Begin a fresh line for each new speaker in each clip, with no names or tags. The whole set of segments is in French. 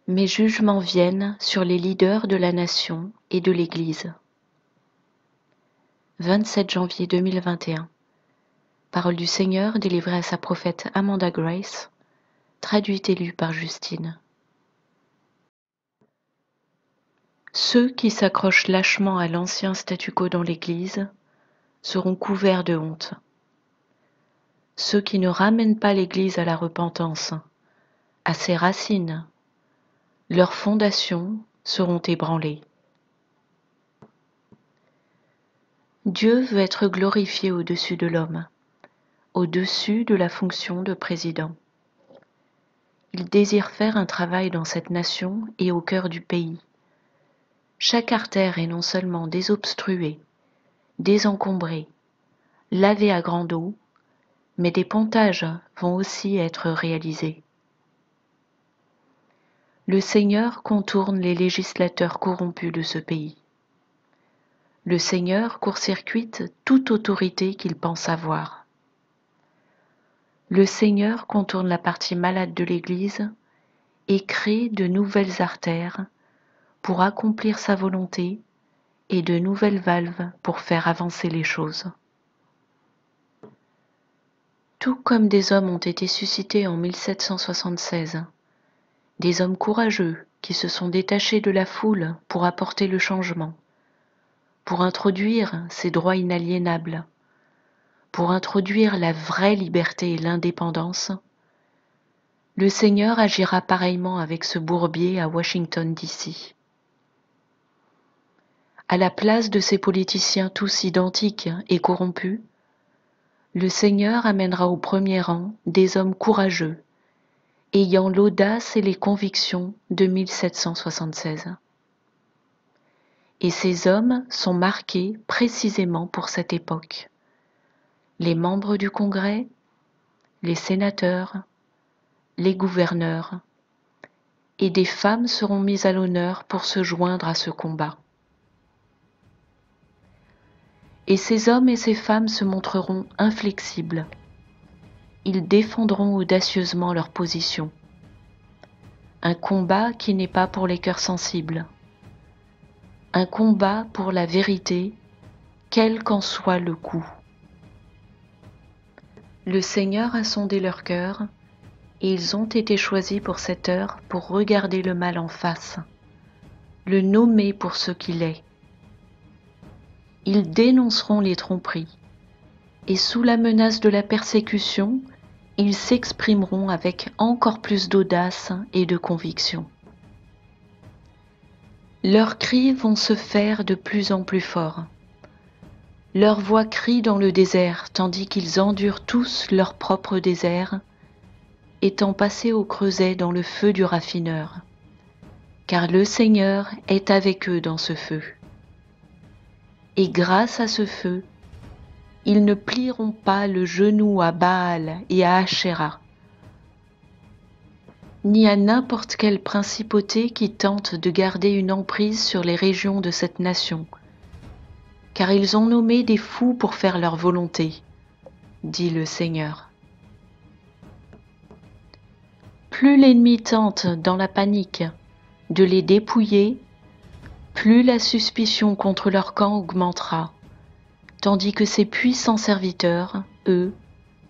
Mes jugements viennent sur les leaders de la nation et de l'Église. 27 janvier 2021. Parole du Seigneur délivrée à sa prophète Amanda Grace, traduite et lue par Justine. Ceux qui s'accrochent lâchement à l'ancien statu quo dans l'Église seront couverts de honte. Ceux qui ne ramènent pas l'Église à la repentance, à ses racines, leurs fondations seront ébranlées. Dieu veut être glorifié au-dessus de l'homme, au-dessus de la fonction de président. Il désire faire un travail dans cette nation et au cœur du pays. Chaque artère est non seulement désobstruée, désencombrée, lavée à grande eau, mais des pontages vont aussi être réalisés. Le Seigneur contourne les législateurs corrompus de ce pays. Le Seigneur court-circuite toute autorité qu'il pense avoir. Le Seigneur contourne la partie malade de l'Église et crée de nouvelles artères pour accomplir sa volonté et de nouvelles valves pour faire avancer les choses. Tout comme des hommes ont été suscités en 1776, des hommes courageux qui se sont détachés de la foule pour apporter le changement, pour introduire ces droits inaliénables, pour introduire la vraie liberté et l'indépendance, le Seigneur agira pareillement avec ce bourbier à Washington, D.C. À la place de ces politiciens tous identiques et corrompus, le Seigneur amènera au premier rang des hommes courageux, ayant l'audace et les convictions de 1776. Et ces hommes sont marqués précisément pour cette époque. Les membres du Congrès, les sénateurs, les gouverneurs, et des femmes seront mises à l'honneur pour se joindre à ce combat. Et ces hommes et ces femmes se montreront inflexibles. Ils défendront audacieusement leur position. Un combat qui n'est pas pour les cœurs sensibles. Un combat pour la vérité, quel qu'en soit le coût. Le Seigneur a sondé leur cœur, et ils ont été choisis pour cette heure pour regarder le mal en face, le nommer pour ce qu'il est. Ils dénonceront les tromperies, et sous la menace de la persécution, ils s'exprimeront avec encore plus d'audace et de conviction. Leurs cris vont se faire de plus en plus forts. Leurs voix crient dans le désert, tandis qu'ils endurent tous leur propre désert, étant passés au creuset dans le feu du raffineur. Car le Seigneur est avec eux dans ce feu. Et grâce à ce feu, ils ne plieront pas le genou à Baal et à Ashéra, ni à n'importe quelle principauté qui tente de garder une emprise sur les régions de cette nation, car ils ont nommé des fous pour faire leur volonté, dit le Seigneur. Plus l'ennemi tente, dans la panique, de les dépouiller, plus la suspicion contre leur camp augmentera, tandis que ces puissants serviteurs, eux,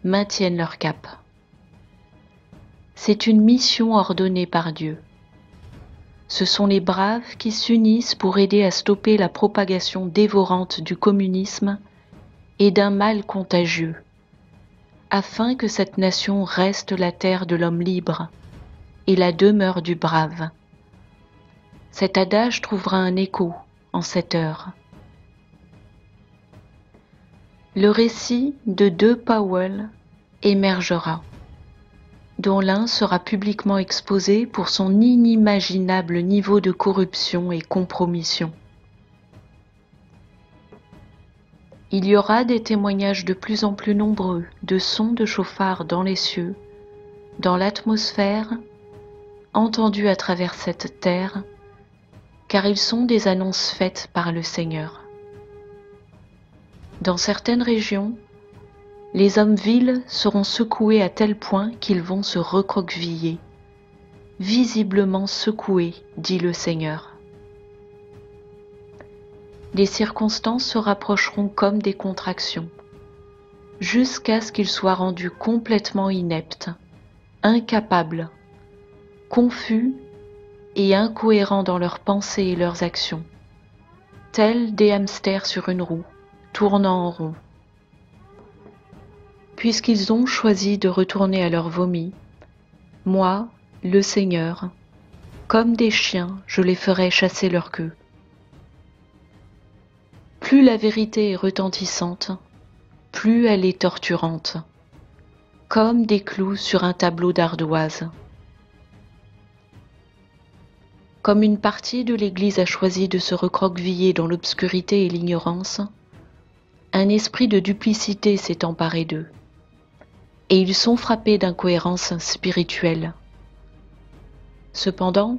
maintiennent leur cap. C'est une mission ordonnée par Dieu. Ce sont les braves qui s'unissent pour aider à stopper la propagation dévorante du communisme et d'un mal contagieux, afin que cette nation reste la terre de l'homme libre et la demeure du brave. Cet adage trouvera un écho en cette heure. Le récit de deux Powell émergera, dont l'un sera publiquement exposé pour son inimaginable niveau de corruption et compromission. Il y aura des témoignages de plus en plus nombreux de sons de chauffards dans les cieux, dans l'atmosphère, entendus à travers cette terre, car ils sont des annonces faites par le Seigneur. Dans certaines régions, les hommes vils seront secoués à tel point qu'ils vont se recroqueviller, visiblement secoués, dit le Seigneur. Les circonstances se rapprocheront comme des contractions, jusqu'à ce qu'ils soient rendus complètement ineptes, incapables, confus et incohérents dans leurs pensées et leurs actions, tels des hamsters sur une roue, tournant en rond. Puisqu'ils ont choisi de retourner à leur vomi, moi, le Seigneur, comme des chiens, je les ferai chasser leur queue. Plus la vérité est retentissante, plus elle est torturante, comme des clous sur un tableau d'ardoise. Comme une partie de l'Église a choisi de se recroqueviller dans l'obscurité et l'ignorance, un esprit de duplicité s'est emparé d'eux, et ils sont frappés d'incohérence spirituelle. Cependant,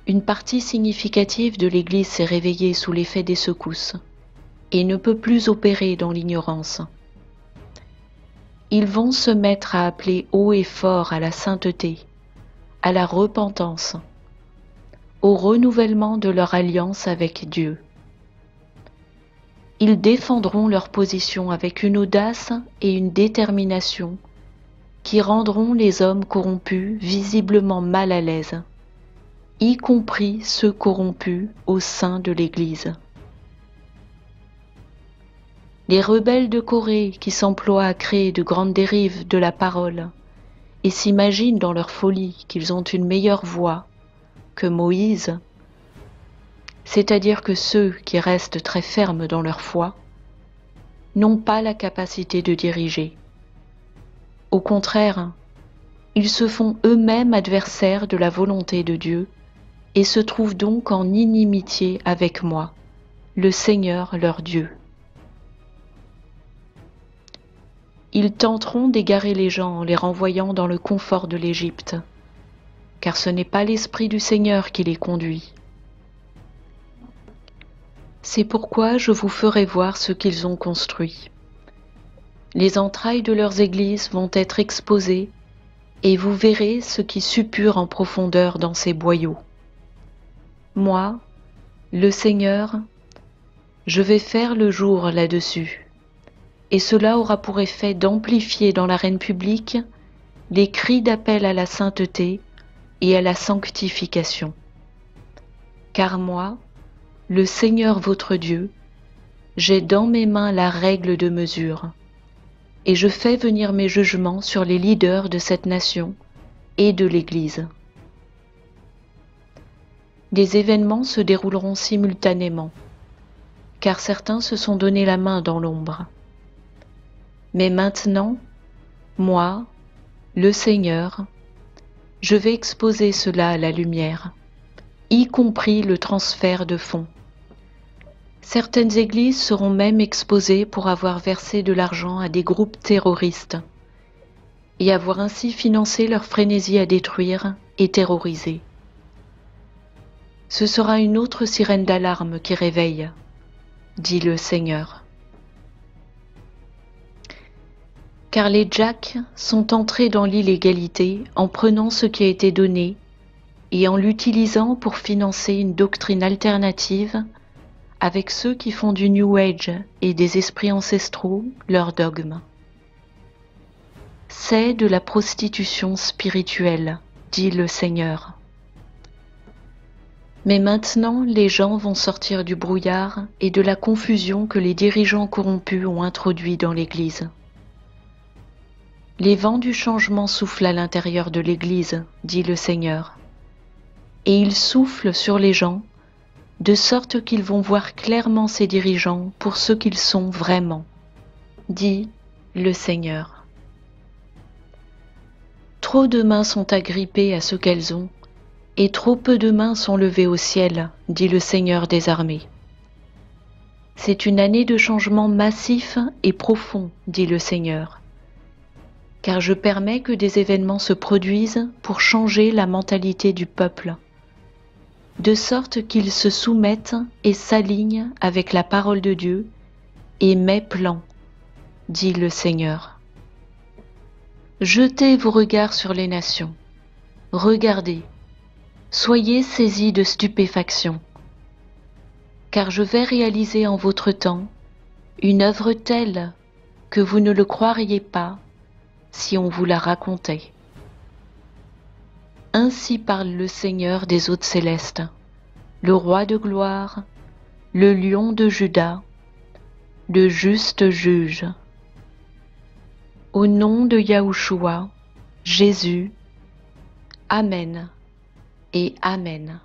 une partie significative de l'Église s'est réveillée sous l'effet des secousses et ne peut plus opérer dans l'ignorance. Ils vont se mettre à appeler haut et fort à la sainteté, à la repentance, au renouvellement de leur alliance avec Dieu. Ils défendront leur position avec une audace et une détermination qui rendront les hommes corrompus visiblement mal à l'aise, y compris ceux corrompus au sein de l'Église. Les rebelles de Corée qui s'emploient à créer de grandes dérives de la parole et s'imaginent dans leur folie qu'ils ont une meilleure voix que Moïse, c'est-à-dire que ceux qui restent très fermes dans leur foi, n'ont pas la capacité de diriger. Au contraire, ils se font eux-mêmes adversaires de la volonté de Dieu et se trouvent donc en inimitié avec moi, le Seigneur leur Dieu. Ils tenteront d'égarer les gens en les renvoyant dans le confort de l'Égypte, car ce n'est pas l'Esprit du Seigneur qui les conduit. C'est pourquoi je vous ferai voir ce qu'ils ont construit. Les entrailles de leurs églises vont être exposées, et vous verrez ce qui suppure en profondeur dans ces boyaux. Moi, le Seigneur, je vais faire le jour là-dessus, et cela aura pour effet d'amplifier dans l'arène publique les cris d'appel à la sainteté et à la sanctification. Car moi, le Seigneur votre Dieu, j'ai dans mes mains la règle de mesure, et je fais venir mes jugements sur les leaders de cette nation et de l'Église. Les événements se dérouleront simultanément, car certains se sont donné la main dans l'ombre. Mais maintenant, moi, le Seigneur, je vais exposer cela à la lumière, y compris le transfert de fonds. Certaines églises seront même exposées pour avoir versé de l'argent à des groupes terroristes et avoir ainsi financé leur frénésie à détruire et terroriser. Ce sera une autre sirène d'alarme qui réveille, dit le Seigneur. Car les Jacks sont entrés dans l'illégalité en prenant ce qui a été donné et en l'utilisant pour financer une doctrine alternative avec ceux qui font du New Age et des esprits ancestraux leur dogme. C'est de la prostitution spirituelle, dit le Seigneur. Mais maintenant, les gens vont sortir du brouillard et de la confusion que les dirigeants corrompus ont introduit dans l'Église. Les vents du changement soufflent à l'intérieur de l'Église, dit le Seigneur, et ils soufflent sur les gens, de sorte qu'ils vont voir clairement ces dirigeants pour ce qu'ils sont vraiment, dit le Seigneur. Trop de mains sont agrippées à ce qu'elles ont, et trop peu de mains sont levées au ciel, dit le Seigneur des armées. C'est une année de changement massif et profond, dit le Seigneur, car je permets que des événements se produisent pour changer la mentalité du peuple, de sorte qu'ils se soumettent et s'alignent avec la parole de Dieu et mes plans, dit le Seigneur. Jetez vos regards sur les nations. Regardez, soyez saisis de stupéfaction, car je vais réaliser en votre temps une œuvre telle que vous ne le croiriez pas si on vous la racontait. Ainsi parle le Seigneur des hôtes célestes, le Roi de gloire, le Lion de Juda, le juste juge. Au nom de Yahushua, Jésus, Amen et Amen.